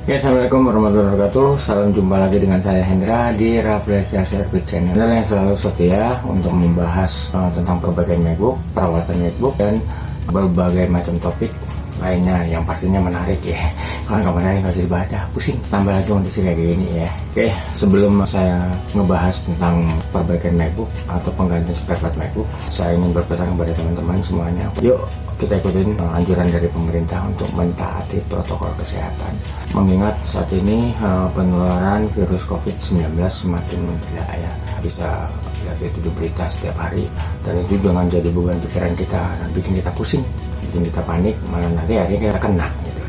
Ya, assalamualaikum warahmatullahi wabarakatuh. Salam jumpa lagi dengan saya Hendra di Rafflesia Service Channel yang selalu setia untuk membahas tentang perbaikan MacBook, perawatan MacBook, dan berbagai macam topik lainnya yang pastinya menarik ya. Kalau nggak menarik nggak dibaca, pusing. Tambah lagi kondisi kayak gini ya. Oke, sebelum saya ngebahas tentang perbaikan MacBook atau penggantian spare part MacBook, saya ingin berpesan kepada teman-teman semuanya. Yuk kita ikutin anjuran dari pemerintah untuk mentaati protokol kesehatan. Mengingat saat ini penularan virus COVID-19 semakin menggila ya. Bisa lihat itu di berita setiap hari, dan itu jangan jadi beban pikiran kita dan bikin kita pusing, bikin kita panik, malah nanti akhirnya kita kena gitu.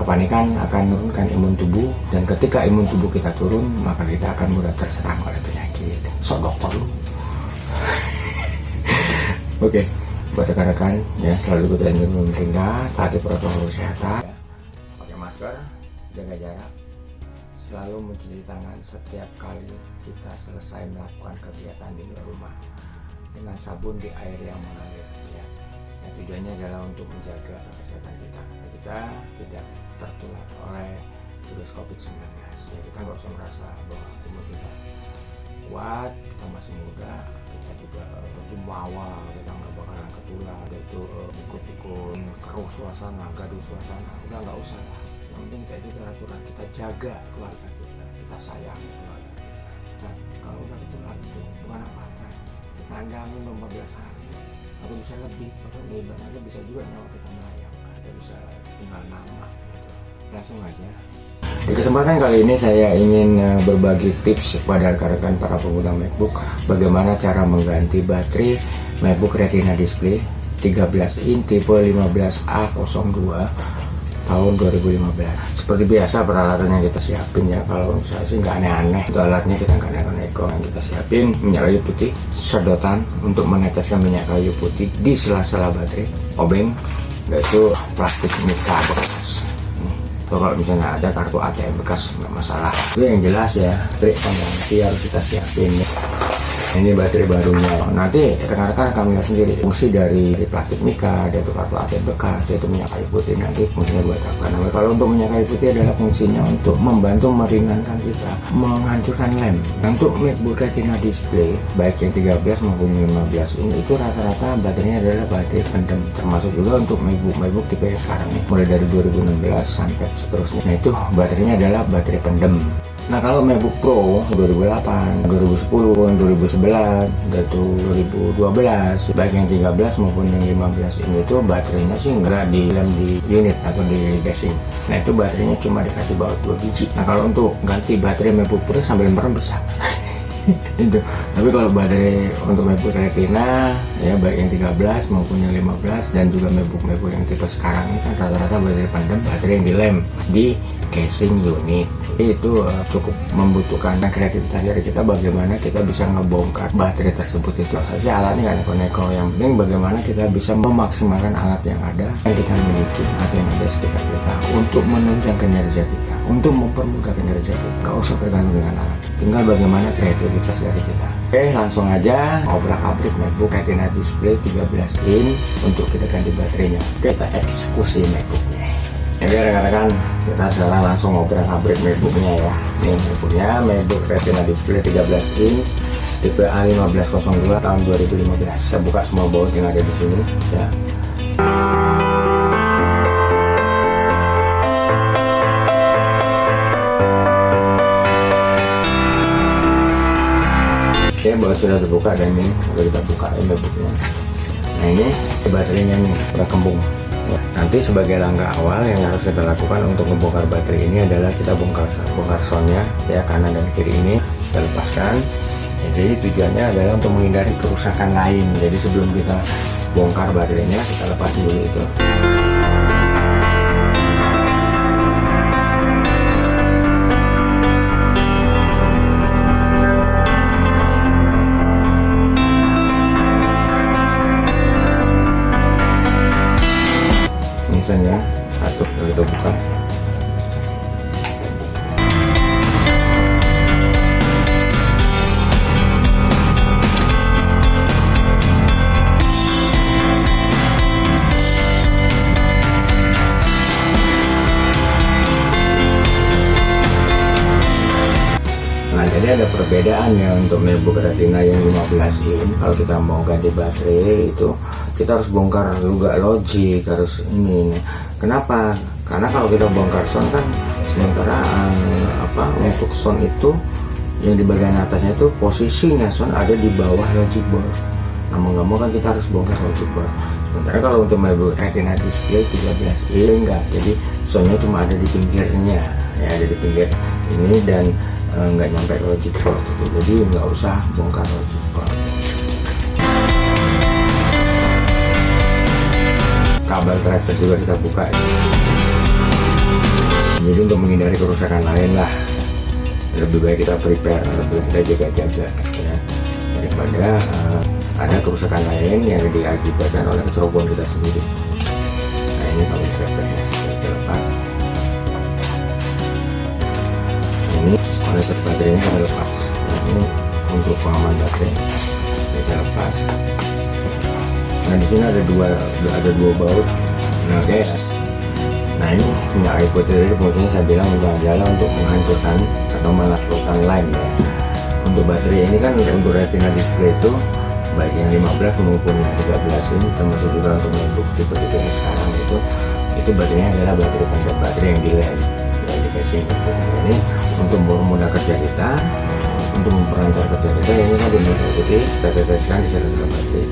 Kepanikan akan menurunkan imun tubuh, dan ketika imun tubuh kita turun, maka kita akan mudah terserang oleh penyakit. Sok dokter lu. Oke. Buat rekan-rekan yang selalu ikuti anjuran pemerintah, taati protokol kesehatan, pakai masker, jaga jarak, selalu mencuci tangan setiap kali kita selesai melakukan kegiatan di luar rumah dengan sabun di air yang mengalir ya. Yang tujuannya adalah untuk menjaga kesehatan kita tidak tertular oleh virus COVID-19 ya. Kita nggak usah merasa bahwa imun kita kuat, kita masih muda, kita juga berjumawa, kita nggak bakalan ketular, itu ikut-ikut keruh suasana, gaduh suasana, udah nggak usah lah. Yang penting kita juga aturan, kita jaga keluarga kita sayang keluarga kita. Nah, kalau udah ketular itu bukan apa-apa, kita andalin 14 hari atau bisa lebih, atau ibaratnya bisa juga nyawa kita melayang, kita bisa tinggal nama gitu. Langsung aja. Di kesempatan kali ini saya ingin berbagi tips kepada rekan-rekan para pengguna MacBook bagaimana cara mengganti baterai MacBook Retina Display 13 in tipe 15A02 tahun 2015. Seperti biasa peralatan yang kita siapin ya, kalau saya sih nggak aneh-aneh, itu alatnya kita nggak neko-neko. Yang kita siapin minyak kayu putih, sedotan untuk meneteskan minyak kayu putih di sela-sela baterai, obeng, yaitu plastik mica bekas. Kalau misalnya ada kartu ATM bekas nggak masalah. Itu yang jelas ya, trik pengganti harus kita siapin ya. Ini baterai barunya. Nanti rekan-rekan akan melihat sendiri fungsi dari plastik mica, yaitu kartu ATM bekas, yaitu minyak kayu putih. Nanti fungsinya buat apa? Nah, kalau untuk minyak kayu putih adalah fungsinya untuk membantu meringankan kita, menghancurkan lem. Untuk MacBook Retina Display baik yang 13 maupun 15 ini itu rata-rata baterainya adalah baterai pendem. Termasuk juga untuk MacBook tipe sekarang nih, mulai dari 2016 sampai seterusnya. Nah, itu baterainya adalah baterai pendem. Nah, kalau MacBook Pro 2008, 2010, 2011, dan 2012, baik yang 13 maupun yang 15 ini itu baterainya sih nggak dilem di unit atau di casing. Nah, itu baterainya cuma dikasih baut 2 biji. Nah, kalau untuk ganti baterai MacBook Pro sambil merem bisa. Itu. Tapi kalau baterai untuk MacBook Retina ya, baik yang 13 maupun yang 15 dan juga MacBook yang tipe sekarang ini kan rata-rata baterai pendem, baterai yang dilem di casing unit. Itu cukup membutuhkan kreativitas dari kita bagaimana kita bisa ngebongkar baterai tersebut. Itu saja alatnya kan neko-neko, yang penting bagaimana kita bisa memaksimalkan alat yang ada yang kita miliki atau yang ada sekitar kita untuk menunjang kinerja kita, untuk mempermudah kinerja kita. Gak usah tergantung dengan alat, tinggal bagaimana kreativitas dari kita. Oke, langsung aja obrak-abrik MacBook Retina Display 13 in untuk kita ganti baterainya. Kita eksekusi MacBooknya. Jadi rekan-rekan, kita sekarang langsung ngobrak-abrik MacBooknya ya. Ini MacBooknya, MacBook Retina Display 13 in tipe A1502 tahun 2015. Saya buka semua baut yang ada di sini ya. Oke, baut sudah terbuka dan ini sudah kita buka MacBooknya. Nah, ini baterainya nih udah kembung. Nanti sebagai langkah awal yang harus kita lakukan untuk membongkar baterai ini adalah kita bongkar soundnya ya, kanan dan kiri ini kita lepaskan. Jadi tujuannya adalah untuk menghindari kerusakan lain. Jadi sebelum kita bongkar baterainya, kita lepas dulu itu. Misalnya satu kita buka. Jadi ada perbedaannya untuk MacBook Retina yang 15 in. Kalau kita mau ganti baterai itu kita harus bongkar juga logic, harus ini. Kenapa? Karena kalau kita bongkar sound kan sementara untuk sound itu yang di bagian atasnya itu posisinya sound ada di bawah logic board. Nah mau nggak mau kan kita harus bongkar logic board. Sementara kalau untuk MacBook Retina display 13 in enggak, jadi soundnya cuma ada di pinggirnya, ya ada di pinggir ini dan nggak nyampe logic board gitu. Jadi nggak usah bongkar logic board. Kabel driver juga kita buka. Jadi untuk menghindari kerusakan lain lah, lebih baik kita prepare, lebih baik kita jaga-jaga ya, daripada ada kerusakan lain yang diakibatkan oleh kecerobohan kita sendiri. Nah ini kabel driver ya, kita lepas. Ini konektor baterainya kita lepas. Nah, ini untuk pengaman baterai kita lepas. Nah di sini ada dua baut. Nah oke. Nah ini minyak kayu putih tadi fungsinya saya bilang adalah untuk menghancurkan atau menaklukkan lem ya. Untuk baterai ini kan untuk Retina display itu baik yang 15 maupun yang 13 ini, termasuk juga untuk MacBook tipe-tipe yang sekarang itu baterainya adalah baterai yang di lem yang di casing itu. Ini untuk mempermudah kerja kita, untuk memperlancar kerja kita, ini tadi minyak kayu putih kita teteskan di sela-sela baterai.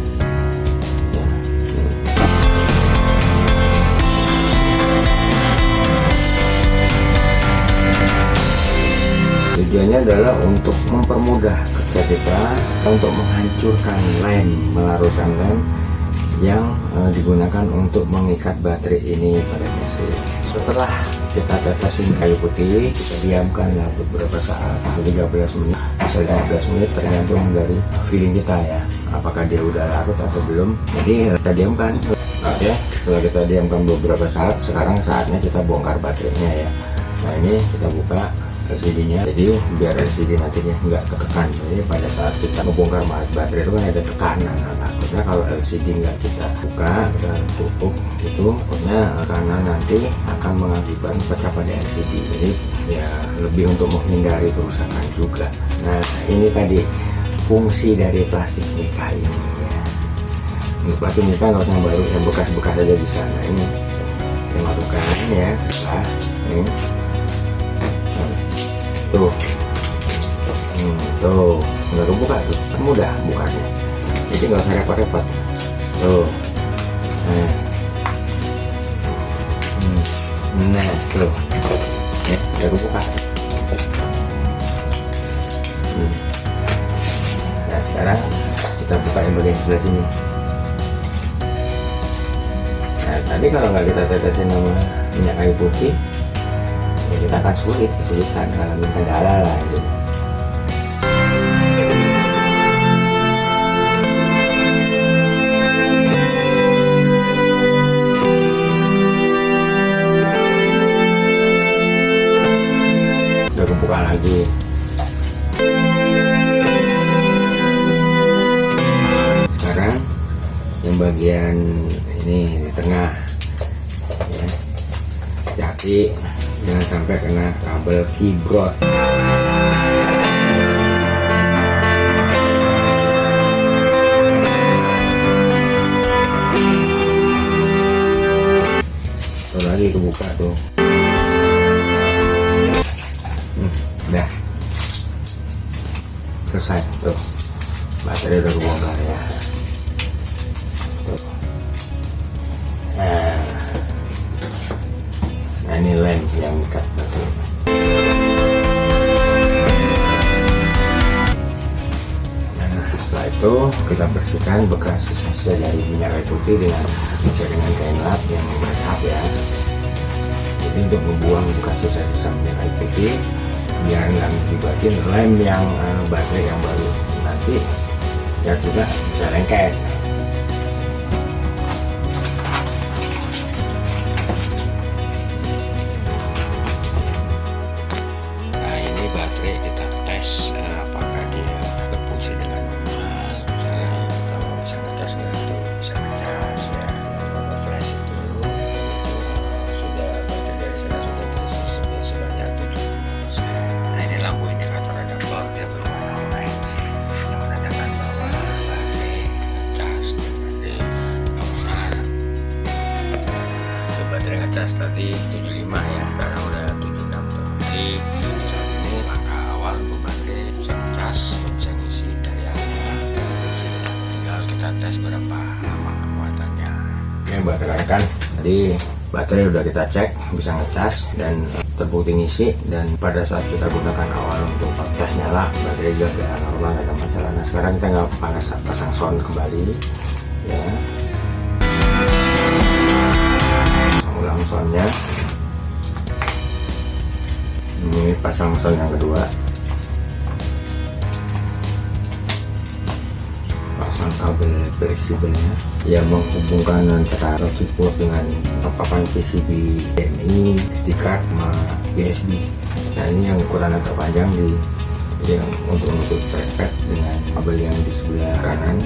Tujuannya adalah untuk mempermudah kerja kita, untuk menghancurkan lem, melarutkan lem yang digunakan untuk mengikat baterai ini pada casing. Setelah kita tetesin kayu putih, kita diamkanlah beberapa saat, 13 menit, bisa 15 menit tergantung dari feeling kita ya, apakah dia udah larut atau belum. Jadi kita diamkan. Oke, setelah kita diamkan beberapa saat, sekarang saatnya kita bongkar baterainya ya. Nah ini kita buka LCD-nya, jadi biar LCD nantinya nggak tertekan. Jadi pada saat kita membongkar baterai itu kan ada tekanan. Nah, takutnya kalau LCD nggak kita buka, kita tutup itu, takutnya karena nanti akan mengakibatkan pecah pada LCD. Jadi ya lebih untuk menghindari kerusakan juga. Nah ini tadi fungsi dari plastik mica ini ya. Untuk plastik mica nggak usah yang baru, yang bekas-bekas aja bisa. Nah ini kita masukkan ya, nah ini tuh tuh nggak kebuka tuh, mudah bukanya, jadi nggak usah repot-repot tuh. Nah tuh ya nggak kebuka. Nah sekarang kita buka yang bagian sebelah sini. Nah tadi kalau nggak kita tetesin sama minyak kayu putih, kita akan kesulitan kalau minta darah lah gitu. Udah kebuka lagi. Sekarang yang bagian ini di tengah ya, hati-hati jangan sampai kena kabel keyboard. Tuh lagi kebuka tuh. Udah selesai tuh, baterai udah kebongkar ya tuh. Nah ini lem yang ikat baterai. Nah setelah itu kita bersihkan bekas sisa-sisa dari minyak kayu putih dengan kain lap yang meresap ya. Jadi untuk membuang bekas sisa-sisa minyak kayu putih biar nggak mengakibatkan lem yang baterai yang baru nanti ya juga bisa lengket. Apakah dia berfungsi dengan normal, misalnya kalau bisa ngecas itu bisa ngecas ya. Kalau flash itu sudah baterai dari sana sudah terisi sebanyak 70%. Nah ini lampu indikator ada cloud ya. buat rekan-rekan, tadi baterai udah kita cek bisa ngecas dan terbukti ngisi, dan pada saat kita gunakan awal untuk tes nyala baterai juga udah normal, nggak ada masalah. Nah sekarang kita nggak pasang sound kembali ya, ulang soundnya. Ini pasang sound yang kedua, pasang kabel fleksibelnya yang menghubungkan antara keyboard dengan papan PCB ini, SD card sama USB. Nah ini yang ukuran agak panjang yang untuk trackpad dengan kabel yang di sebelah kanan.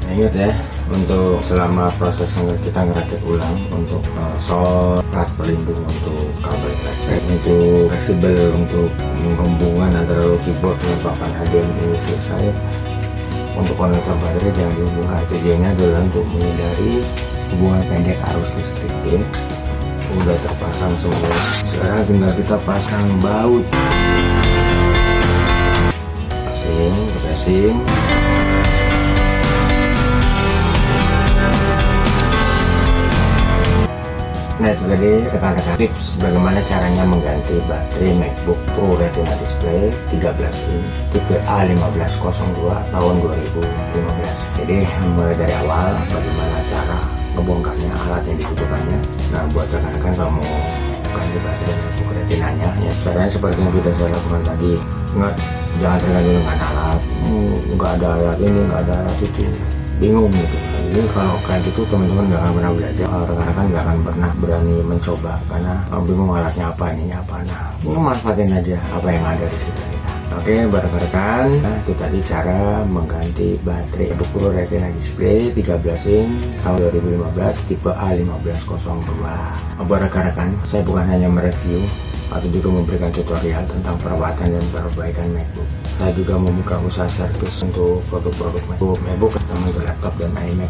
Nah, ingat ya, untuk selama proses kita ngerakit ulang untuk sound plat pelindung untuk kabel trackpad, untuk fleksibel untuk menghubungkan antara keyboard dengan papan HDMI ini selesai. Untuk konektor baterai jangan dihubungkan, tujuannya adalah untuk menghindari hubungan pendek arus listrik. Udah terpasang semua, sekarang tinggal kita pasang baut. Passing. Nah itu tadi rekan-rekan tips bagaimana caranya mengganti baterai MacBook Pro Retina Display 13 inch tipe A1502 tahun 2015. Jadi mulai dari awal bagaimana cara ngebongkarnya, alat yang dibutuhkannya. Nah buat rekan-rekan kalau mau ganti baterai MacBook Retinanya ya, caranya seperti yang sudah saya lakukan tadi. Ingat, jangan terganggu dengan alat, nggak ada alat ini, nggak ada alat itu, bingung gitu. Jadi kalau kayak gitu teman-teman nggak akan pernah belajar, rekan-rekan nggak akan pernah berani mencoba karena bingung alatnya apa, ininya apa. Nah ini manfaatin aja apa yang ada di sekitar kita. Oke buat rekan-rekan, nah itu tadi cara mengganti baterai MacBook Pro Retina Display 13 inch tahun 2015 tipe A1502. Buat rekan-rekan, saya bukan hanya mereview atau juga memberikan tutorial tentang perawatan dan perbaikan MacBook. Saya juga membuka usaha servis untuk produk-produk MacBook, terutama untuk laptop dan iMac.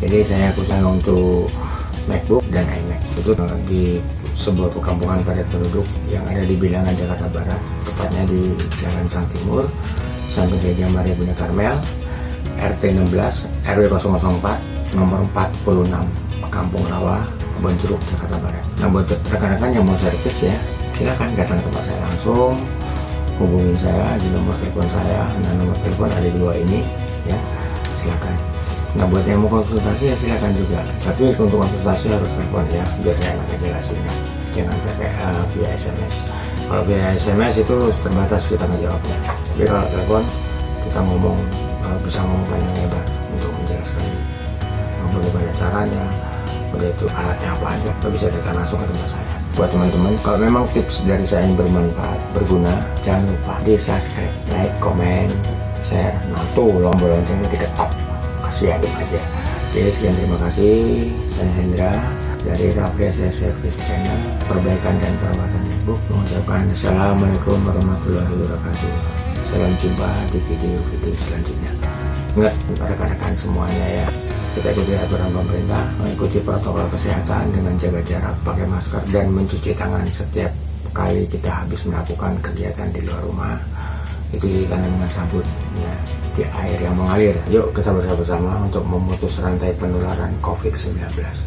Jadi saya khususnya untuk MacBook dan iMac itu di sebuah perkampungan padat penduduk yang ada di Bilangan, Jakarta Barat, tepatnya di Jalan Sang Timur, samping Gereja Maria Bunda Karmel, RT 16 RW 004 nomor 46, Kampung Rawa, Kebonjeruk, Jakarta Barat. Nah buat rekan-rekan yang mau servis ya, silakan datang ke tempat saya langsung, hubungin saya di nomor telepon saya. Nah nomor telepon ada dua ini ya, silakan. Nah buat yang mau konsultasi ya silakan juga, tapi untuk konsultasi harus telepon ya, biar saya nggak jelasinnya, jangan via SMS. Kalau via SMS itu terbatas kita ngejawabnya, tapi kalau telepon kita ngomong, bisa ngomong panjang lebar untuk menjelaskan bagaimana caranya, udah itu alatnya apa aja, kita bisa datang langsung ke tempat saya. Buat teman-teman, kalau memang tips dari saya ini bermanfaat, berguna, jangan lupa di subscribe, like, komen, share, nah tuh tombol loncengnya diketok, kasih aja. Oke sekian, terima kasih. Saya Hendra dari Rafresa Service Channel Perbaikan dan Perawatan MacBook mengucapkan Assalamualaikum warahmatullahi wabarakatuh. Salam jumpa di video-video selanjutnya. Ingat rekan-rekan semuanya ya, kita ikuti aturan pemerintah, mengikuti protokol kesehatan dengan jaga jarak, pakai masker, dan mencuci tangan setiap kali kita habis melakukan kegiatan di luar rumah. Itu cuci tangan dengan sabun ya, di air yang mengalir. Yuk kita bersama-sama untuk memutus rantai penularan COVID-19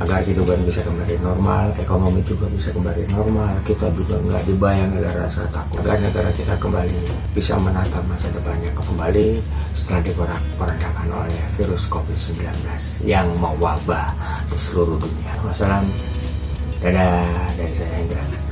agar kehidupan bisa kembali normal, ekonomi juga bisa kembali normal, kita juga nggak dibayang oleh rasa takut, agar negara kita kembali bisa menatap masa depannya kembali setelah diporak-porandakan oleh virus COVID-19 yang mewabah di seluruh dunia. Wassalam, dadah dari saya Hendra.